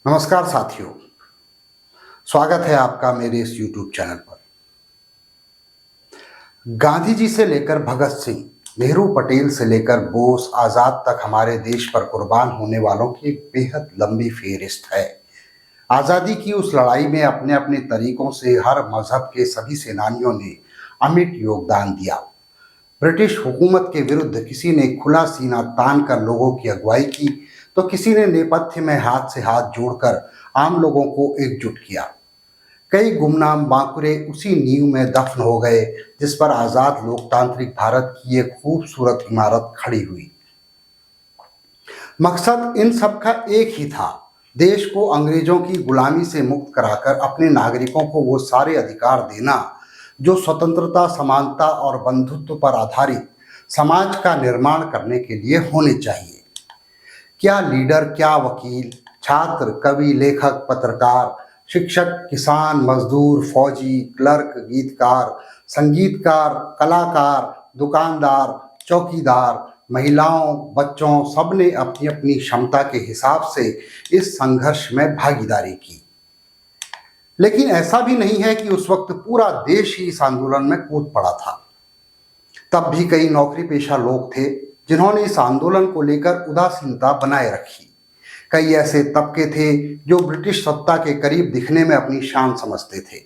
नमस्कार साथियों, स्वागत है आपका मेरे इस YouTube चैनल पर। गांधी जी से लेकर भगत सिंह, नेहरू पटेल से लेकर बोस, आजाद तक हमारे देश पर कुर्बान होने वालों की एक बेहद लंबी फेहरिस्त है। आजादी की उस लड़ाई में अपने अपने तरीकों से हर मजहब के सभी सेनानियों ने अमिट योगदान दिया। ब्रिटिश हुकूमत के विरुद्ध किसी ने खुला सीना तान कर लोगों की अगुवाई की, तो किसी ने नेपथ्य में हाथ से हाथ जोड़कर आम लोगों को एकजुट किया। कई गुमनाम बांकुरे उसी नींव में दफन हो गए जिस पर आजाद लोकतांत्रिक भारत की एक खूबसूरत इमारत खड़ी हुई। मकसद इन सब का एक ही था, देश को अंग्रेजों की गुलामी से मुक्त कराकर अपने नागरिकों को वो सारे अधिकार देना जो स्वतंत्रता, समानता और बंधुत्व पर आधारित समाज का निर्माण करने के लिए होने चाहिए। क्या लीडर, क्या वकील, छात्र, कवि, लेखक, पत्रकार, शिक्षक, किसान, मजदूर, फौजी, क्लर्क, गीतकार, संगीतकार, कलाकार, दुकानदार, चौकीदार, महिलाओं, बच्चों, सबने अपनी अपनी क्षमता के हिसाब से इस संघर्ष में भागीदारी की। लेकिन ऐसा भी नहीं है कि उस वक्त पूरा देश ही इस आंदोलन में कूद पड़ा था। तब भी कई नौकरी पेशा लोग थे जिन्होंने इस आंदोलन को लेकर उदासीनता बनाए रखी। कई ऐसे तबके थे जो ब्रिटिश सत्ता के करीब दिखने में अपनी शान समझते थे।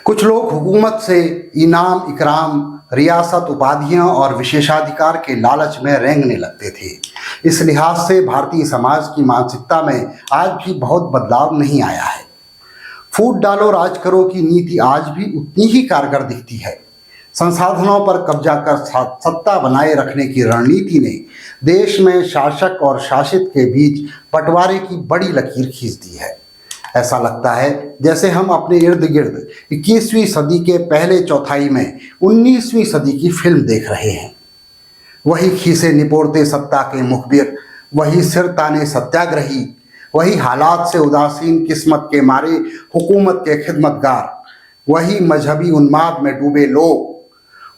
कुछ लोग हुकूमत से इनाम, इकराम, रियासत, उपाधियां और विशेषाधिकार के लालच में रेंगने लगते थे। इस लिहाज से भारतीय समाज की मानसिकता में आज भी बहुत बदलाव नहीं आया है। फूट डालो राज करो की नीति आज भी उतनी ही कारगर दिखती है। संसाधनों पर कब्जा कर सत्ता बनाए रखने की रणनीति ने देश में शासक और शासित के बीच बंटवारे की बड़ी लकीर खींच दी है। ऐसा लगता है जैसे हम अपने इर्द गिर्द 21वीं सदी के पहले चौथाई में 19वीं सदी की फिल्म देख रहे हैं। वही खीसे निपोड़ते सत्ता के मुखबिर, वही सिर ताने सत्याग्रही, वही हालात से उदासीन किस्मत के मारे हुकूमत के खिदमतगार, वही मजहबी उन्माद में डूबे लोग,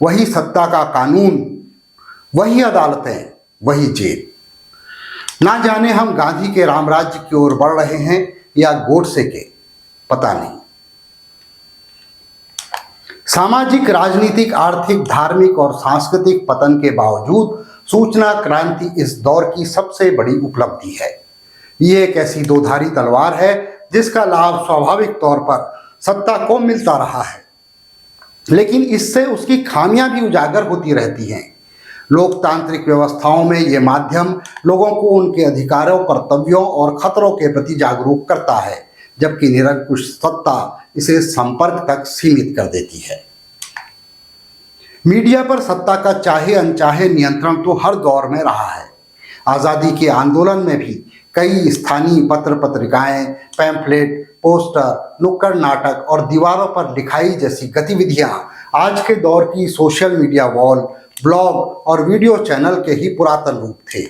वही सत्ता का कानून, वही अदालतें, वही जेल। ना जाने हम गांधी के रामराज्य की ओर बढ़ रहे हैं या गोडसे के, पता नहीं। सामाजिक, राजनीतिक, आर्थिक, धार्मिक और सांस्कृतिक पतन के बावजूद सूचना क्रांति इस दौर की सबसे बड़ी उपलब्धि है। ये एक ऐसी दोधारी तलवार है जिसका लाभ स्वाभाविक तौर पर सत्ता को मिलता रहा है, लेकिन इससे उसकी खामियां भी उजागर होती रहती हैं। लोकतांत्रिक व्यवस्थाओं में ये माध्यम लोगों को उनके अधिकारों, कर्तव्यों और खतरों के प्रति जागरूक करता है, जबकि निरंकुश सत्ता इसे संपर्क तक सीमित कर देती है। मीडिया पर सत्ता का चाहे अनचाहे नियंत्रण तो हर दौर में रहा है। आज़ादी के आंदोलन में भी कई स्थानीय पत्र पत्रिकाएं, पैम्फलेट, पोस्टर, नुक्कड़ नाटक और दीवारों पर लिखाई जैसी गतिविधियां आज के दौर की सोशल मीडिया वॉल, ब्लॉग और वीडियो चैनल के ही पुरातन रूप थे।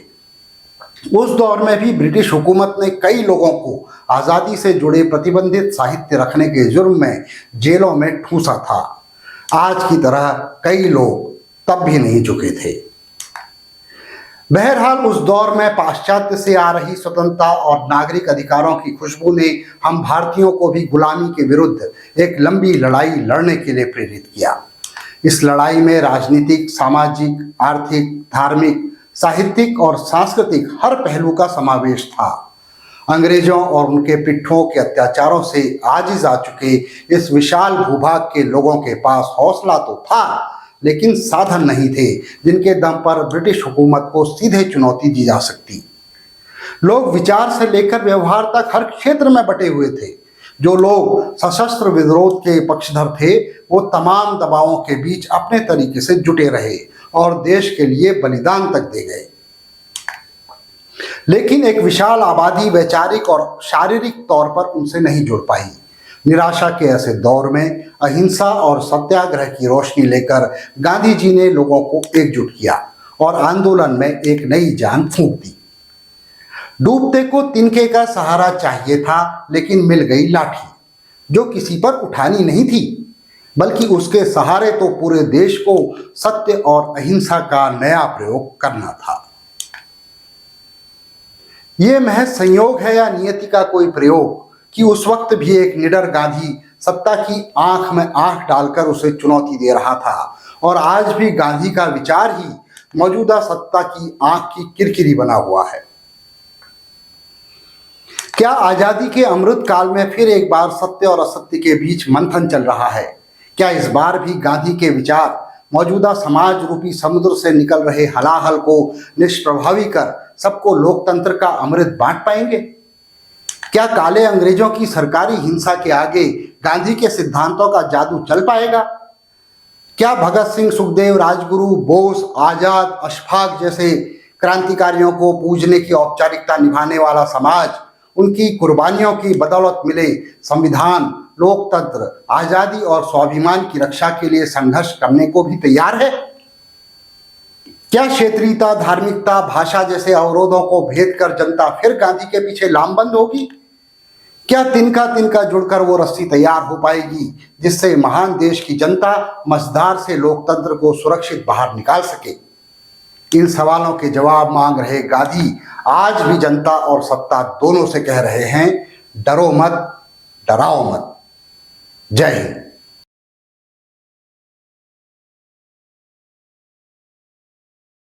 उस दौर में भी ब्रिटिश हुकूमत ने कई लोगों को आज़ादी से जुड़े प्रतिबंधित साहित्य रखने के जुर्म में जेलों में ठूंसा था। आज की तरह कई लोग तब भी नहीं झुके थे। बहरहाल उस दौर में पाश्चात्य से आ रही स्वतंत्रता और नागरिक अधिकारों की खुशबू ने हम भारतीयों को भी गुलामी के विरुद्ध एक लंबी लड़ाई लड़ने के लिए प्रेरित किया। इस लड़ाई में राजनीतिक, सामाजिक, आर्थिक, धार्मिक, साहित्यिक और सांस्कृतिक हर पहलू का समावेश था। अंग्रेजों और उनके पिट्ठुओं के अत्याचारों से आजिज आ चुके इस विशाल भूभाग के लोगों के पास हौसला तो था, लेकिन साधन नहीं थे जिनके दम पर ब्रिटिश हुकूमत को सीधे चुनौती दी जा सकती। लोग विचार से लेकर व्यवहार तक हर क्षेत्र में बटे हुए थे। जो लोग सशस्त्र विरोध के पक्षधर थे वो तमाम दबावों के बीच अपने तरीके से जुटे रहे और देश के लिए बलिदान तक दे गए। लेकिन एक विशाल आबादी वैचारिक और शारीरिक तौर पर उनसे नहीं जुड़ पाई। निराशा के ऐसे दौर में अहिंसा और सत्याग्रह की रोशनी लेकर गांधी जी ने लोगों को एकजुट किया और आंदोलन में एक नई जान फूंक दी। डूबते को तिनके का सहारा चाहिए था, लेकिन मिल गई लाठी जो किसी पर उठानी नहीं थी, बल्कि उसके सहारे तो पूरे देश को सत्य और अहिंसा का नया प्रयोग करना था। ये महज संयोग है या नियति का कोई प्रयोग कि उस वक्त भी एक निडर गांधी सत्ता की आंख में आंख डालकर उसे चुनौती दे रहा था, और आज भी गांधी का विचार ही मौजूदा सत्ता की आंख की किरकिरी बना हुआ है। क्या आजादी के अमृत काल में फिर एक बार सत्य और असत्य के बीच मंथन चल रहा है? क्या इस बार भी गांधी के विचार मौजूदा समाज रूपी समुद्र से निकल रहे हलाहल को निष्प्रभावी कर सबको लोकतंत्र का अमृत बांट पाएंगे? क्या काले अंग्रेजों की सरकारी हिंसा के आगे गांधी के सिद्धांतों का जादू चल पाएगा? क्या भगत सिंह, सुखदेव, राजगुरु, बोस, आजाद, अशफाक जैसे क्रांतिकारियों को पूजने की औपचारिकता निभाने वाला समाज उनकी कुर्बानियों की बदौलत मिले संविधान, लोकतंत्र, आजादी और स्वाभिमान की रक्षा के लिए संघर्ष करने को भी तैयार है? क्या क्षेत्रीयता, धार्मिकता, भाषा जैसे अवरोधों को भेद कर जनता फिर गांधी के पीछे लामबंद होगी? क्या तिनका तिनका जुड़कर वो रस्सी तैयार हो पाएगी जिससे महान देश की जनता मझधार से लोकतंत्र को सुरक्षित बाहर निकाल सके? इन सवालों के जवाब मांग रहे गांधी आज भी जनता और सत्ता दोनों से कह रहे हैं, डरो मत, डराओ मत। जय हिंद।